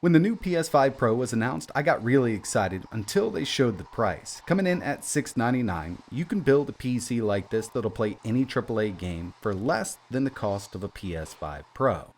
When the new PS5 Pro was announced, I got really excited until they showed the price. Coming in at $699, you can build a PC like this that'll play any AAA game for less than the cost of a PS5 Pro.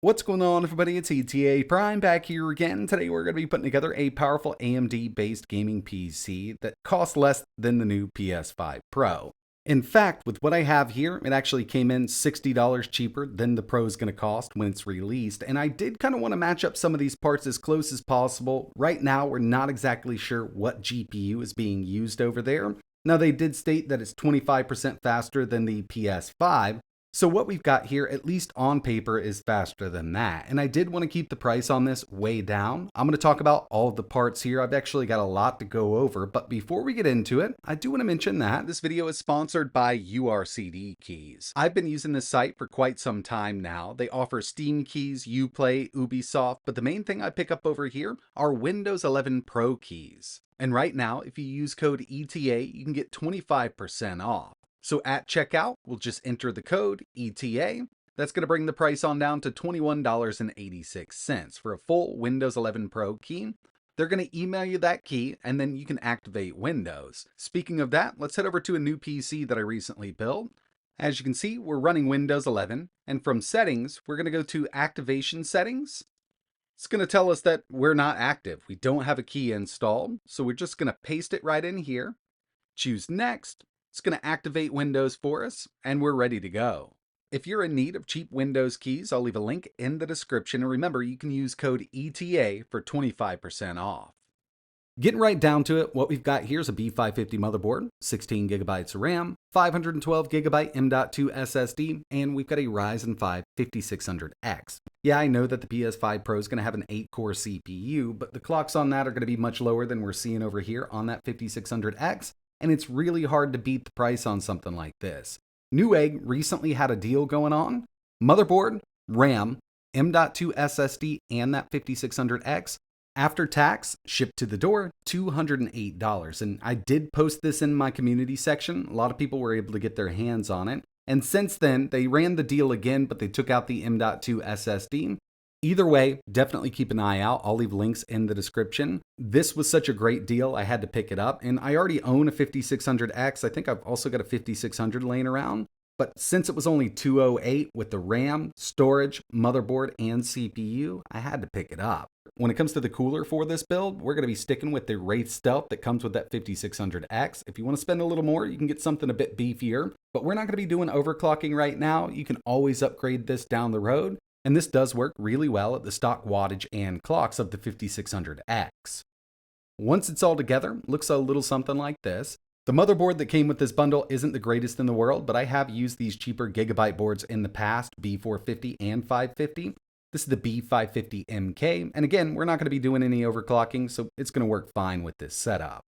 What's going on, everybody? It's etaprime back here again. Today we're going to be putting together a powerful AMD-based gaming PC that costs less than the new PS5 Pro. In fact, with what I have here, it actually came in $60 cheaper than the Pro is going to cost when it's released, and I did kind of want to match up some of these parts as close as possible. Right now, we're not exactly sure what GPU is being used over there. Now, they did state that it's 25% faster than the PS5, so what we've got here, at least on paper, is faster than that. And I did want to keep the price on this way down. I'm going to talk about all of the parts here. I've actually got a lot to go over, but before we get into it, I do want to mention that this video is sponsored by Vip-Urcdkeys. I've been using this site for quite some time now. They offer Steam keys, Uplay, Ubisoft, but the main thing I pick up over here are Windows 11 Pro keys. And right now, if you use code ETA, you can get 25% off. So at checkout, we'll just enter the code ETA. That's going to bring the price on down to $21.86 for a full Windows 11 Pro key. They're going to email you that key, and then you can activate Windows. Speaking of that, let's head over to a new PC that I recently built. As you can see, we're running Windows 11, and from settings, we're going to go to activation settings. It's going to tell us that we're not active. We don't have a key installed, so we're just going to paste it right in here. Choose next. It's going to activate Windows for us, and we're ready to go. If you're in need of cheap Windows keys, I'll leave a link in the description, and remember, you can use code ETA for 25% off. Getting right down to it, what we've got here is a B550 motherboard, 16 gigabytes of RAM, 512 gigabyte M.2 SSD, and we've got a Ryzen 5 5600X. Yeah, I know that the PS5 Pro is going to have an 8-core CPU, but the clocks on that are going to be much lower than we're seeing over here on that 5600X. And it's really hard to beat the price on something like this. Newegg recently had a deal going on. Motherboard, RAM, M.2 SSD, and that 5600X, after tax, shipped to the door, $208. And I did post this in my community section. A lot of people were able to get their hands on it. And since then, they ran the deal again, but they took out the M.2 SSD. Either way, definitely keep an eye out. I'll leave links in the description. This was such a great deal, I had to pick it up. And I already own a 5600X. I think I've also got a 5600 laying around. But since it was only $208 with the RAM, storage, motherboard, and CPU, I had to pick it up. When it comes to the cooler for this build, we're going to be sticking with the Wraith Stealth that comes with that 5600X. If you want to spend a little more, you can get something a bit beefier. But we're not going to be doing overclocking right now. You can always upgrade this down the road. And this does work really well at the stock wattage and clocks of the 5600X. Once it's all together, it looks a little something like this. The motherboard that came with this bundle isn't the greatest in the world, but I have used these cheaper Gigabyte boards in the past, B450 and 550. This is the B550MK, and again, we're not going to be doing any overclocking, so it's going to work fine with this setup.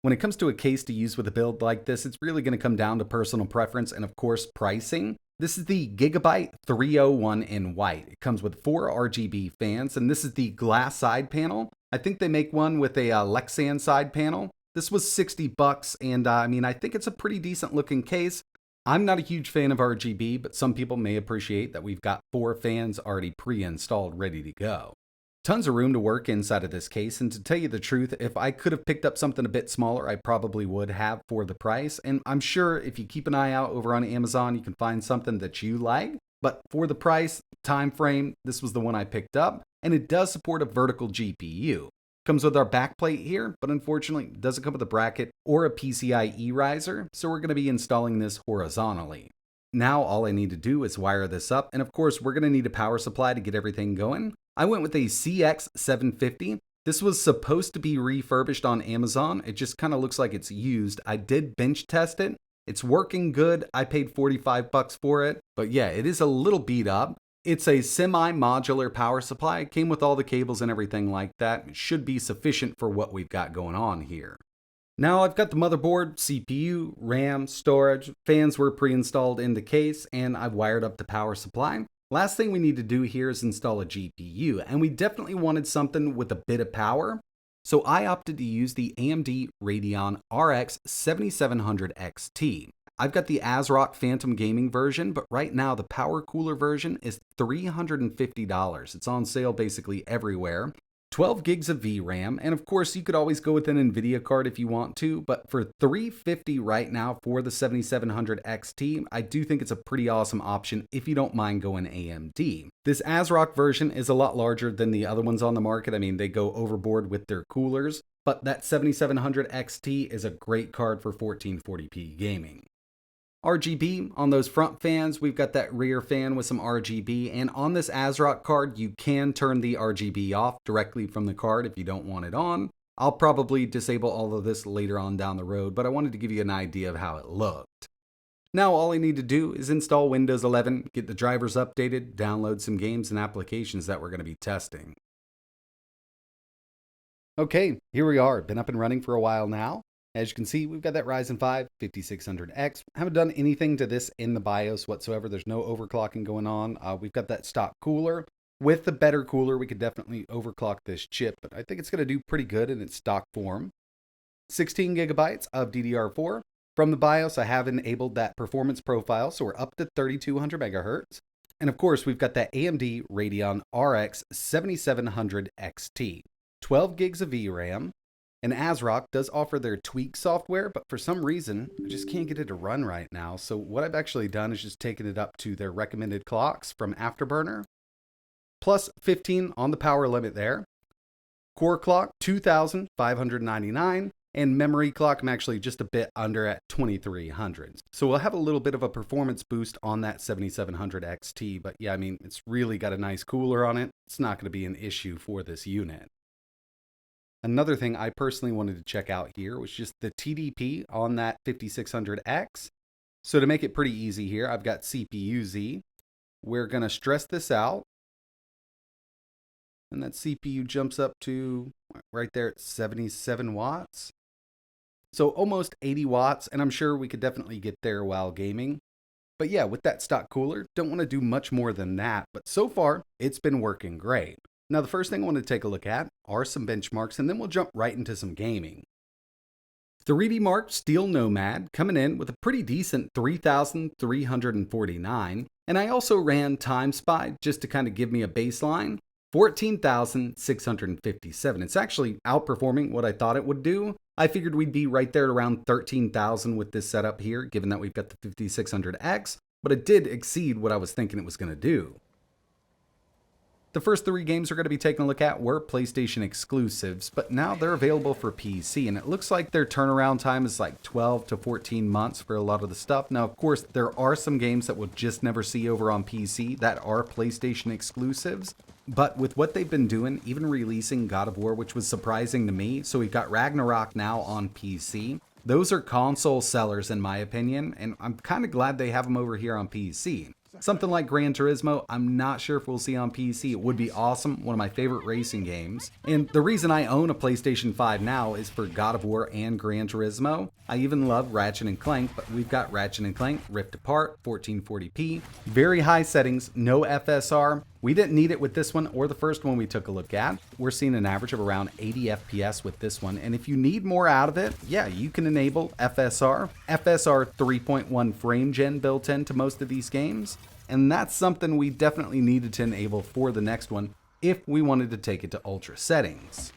When it comes to a case to use with a build like this, it's really going to come down to personal preference and, of course, pricing. This is the Gigabyte 301 in white. It comes with 4 RGB fans, and this is the glass side panel. I think they make one with a Lexan side panel. This was $60, and I think it's a pretty decent looking case. I'm not a huge fan of RGB, but some people may appreciate that we've got 4 fans already pre-installed, ready to go. Tons of room to work inside of this case, and to tell you the truth, if I could have picked up something a bit smaller, I probably would have for the price, and I'm sure if you keep an eye out over on Amazon, you can find something that you like, but for the price, time frame, this was the one I picked up, and it does support a vertical GPU. Comes with our backplate here, but unfortunately, it doesn't come with a bracket or a PCIe riser, so we're going to be installing this horizontally. Now all I need to do is wire this up, and of course, we're going to need a power supply to get everything going. I went with a CX750. This was supposed to be refurbished on Amazon. It just kind of looks like it's used. I did bench test it. It's working good. I paid $45 for it. But yeah, it is a little beat up. It's a semi-modular power supply. It came with all the cables and everything like that. It should be sufficient for what we've got going on here. Now I've got the motherboard, CPU, RAM, storage, fans were pre-installed in the case, and I've wired up the power supply. Last thing we need to do here is install a GPU, and we definitely wanted something with a bit of power. So I opted to use the AMD Radeon RX 7700 XT. I've got the ASRock Phantom Gaming version, but right now the power cooler version is $350. It's on sale basically everywhere. 12 gigs of VRAM, and of course you could always go with an NVIDIA card if you want to, but for $350 right now for the 7700 XT, I do think it's a pretty awesome option if you don't mind going AMD. This ASRock version is a lot larger than the other ones on the market. I mean, they go overboard with their coolers, but that 7700 XT is a great card for 1440p gaming. RGB on those front fans, we've got that rear fan with some RGB, and on this ASRock card, you can turn the RGB off directly from the card if you don't want it on. I'll probably disable all of this later on down the road, but I wanted to give you an idea of how it looked. Now all I need to do is install Windows 11, get the drivers updated, download some games and applications that we're going to be testing. Okay, here we are, been up and running for a while now. As you can see, we've got that Ryzen 5 5600X. Haven't done anything to this in the BIOS whatsoever. There's no overclocking going on. We've got that stock cooler. With the better cooler, we could definitely overclock this chip, but I think it's going to do pretty good in its stock form. 16 gigabytes of DDR4. From the BIOS, I have enabled that performance profile, so we're up to 3200 megahertz. And of course, we've got that AMD Radeon RX 7700 XT. 12 gigs of VRAM. And ASRock does offer their tweak software, but for some reason, I just can't get it to run right now. So what I've actually done is just taken it up to their recommended clocks from Afterburner. Plus 15 on the power limit there. Core clock, 2,599. And memory clock, I'm actually just a bit under at 2,300. So we'll have a little bit of a performance boost on that 7700 XT. But yeah, I mean, it's really got a nice cooler on it. It's not going to be an issue for this unit. Another thing I personally wanted to check out here was just the TDP on that 5600X. So to make it pretty easy here, I've got CPU-Z. We're going to stress this out. And that CPU jumps up to right there at 77 watts. So almost 80 watts, and I'm sure we could definitely get there while gaming. But yeah, with that stock cooler, don't want to do much more than that. But so far, it's been working great. Now, the first thing I want to take a look at are some benchmarks, and then we'll jump right into some gaming. 3D Mark Steel Nomad coming in with a pretty decent 3,349, and I also ran Time Spy just to kind of give me a baseline, 14,657. It's actually outperforming what I thought it would do. I figured we'd be right there at around 13,000 with this setup here, given that we've got the 5600X, but it did exceed what I was thinking it was going to do. The first 3 games we're going to be taking a look at were PlayStation exclusives, but now they're available for PC, and it looks like their turnaround time is like 12 to 14 months for a lot of the stuff. Now, of course, there are some games that we'll just never see over on PC that are PlayStation exclusives, but with what they've been doing, even releasing God of War, which was surprising to me, so we've got Ragnarok now on PC. Those are console sellers in my opinion, and I'm kind of glad they have them over here on PC. Something like Gran Turismo, I'm not sure if we'll see on PC. It would be awesome, one of my favorite racing games. And the reason I own a PlayStation 5 now is for God of War and Gran Turismo. I even love Ratchet & Clank, but we've got Ratchet & Clank Rift Apart, 1440p, very high settings, no FSR. We didn't need it with this one or the first one we took a look at. We're seeing an average of around 80 FPS with this one, and if you need more out of it, yeah, you can enable FSR. FSR 3.1 frame gen built into most of these games, and that's something we definitely needed to enable for the next one if we wanted to take it to ultra settings.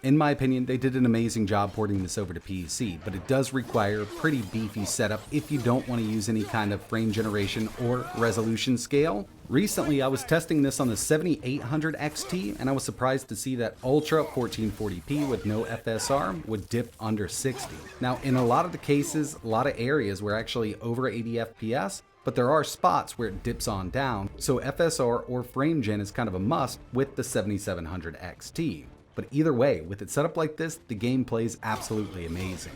In my opinion, they did an amazing job porting this over to PC, but it does require a pretty beefy setup if you don't want to use any kind of frame generation or resolution scale. Recently, I was testing this on the 7800 XT, and I was surprised to see that Ultra 1440p with no FSR would dip under 60. Now, in a lot of the cases, a lot of areas we're actually over 80 FPS, but there are spots where it dips on down, so FSR or frame gen is kind of a must with the 7700 XT. But either way, with it set up like this, the game plays absolutely amazing.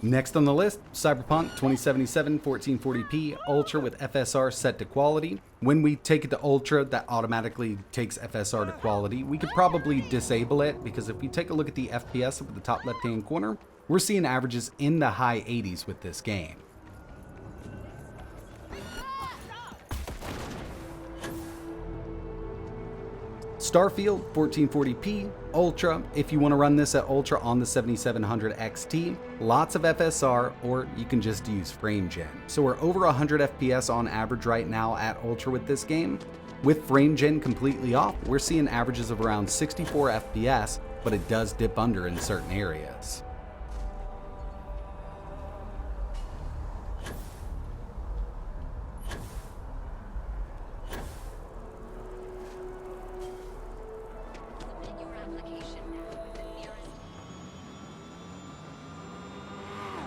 Next on the list, Cyberpunk 2077 1440p Ultra with FSR set to quality. When we take it to Ultra, that automatically takes FSR to quality. We could probably disable it because if we take a look at the FPS up at the top left-hand corner, we're seeing averages in the high 80s with this game. Starfield 1440p Ultra, if you want to run this at Ultra on the 7700 XT, lots of FSR, or you can just use frame gen. So we're over 100 FPS on average right now at Ultra with this game. With frame gen completely off, we're seeing averages of around 64 FPS, but it does dip under in certain areas.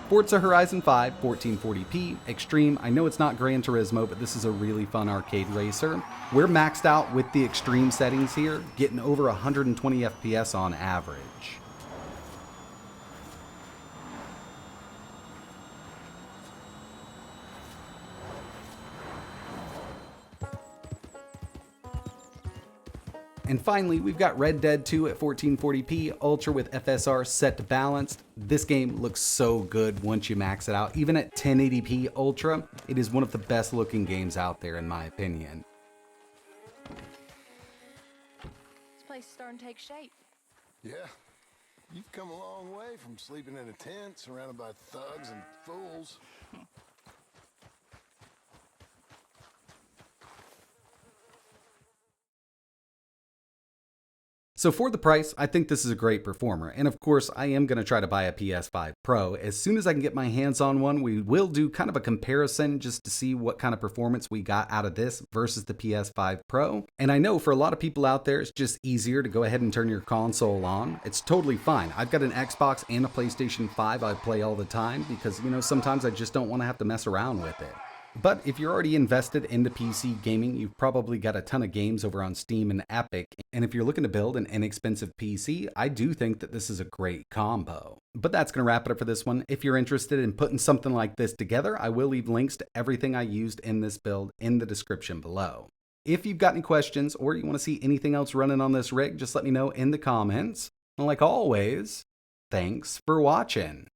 Forza Horizon 5 1440p Extreme. I know it's not Gran Turismo, but this is a really fun arcade racer. We're maxed out with the extreme settings here, getting over 120 FPS on average. And finally, we've got Red Dead 2 at 1440p Ultra with FSR set to balanced. This game looks so good once you max it out. Even at 1080p Ultra, it is one of the best looking games out there in my opinion. This place is starting to take shape. Yeah, you've come a long way from sleeping in a tent surrounded by thugs and fools. So for the price, I think this is a great performer. And of course, I am going to try to buy a PS5 Pro. As soon as I can get my hands on one, we will do kind of a comparison just to see what kind of performance we got out of this versus the PS5 Pro. And I know for a lot of people out there, it's just easier to go ahead and turn your console on. It's totally fine. I've got an Xbox and a PlayStation 5 I play all the time because, you know, sometimes I just don't want to have to mess around with it. But if you're already invested into PC gaming, you've probably got a ton of games over on Steam and Epic. And if you're looking to build an inexpensive PC, I do think that this is a great combo. But that's going to wrap it up for this one. If you're interested in putting something like this together, I will leave links to everything I used in this build in the description below. If you've got any questions or you want to see anything else running on this rig, just let me know in the comments. And like always, thanks for watching.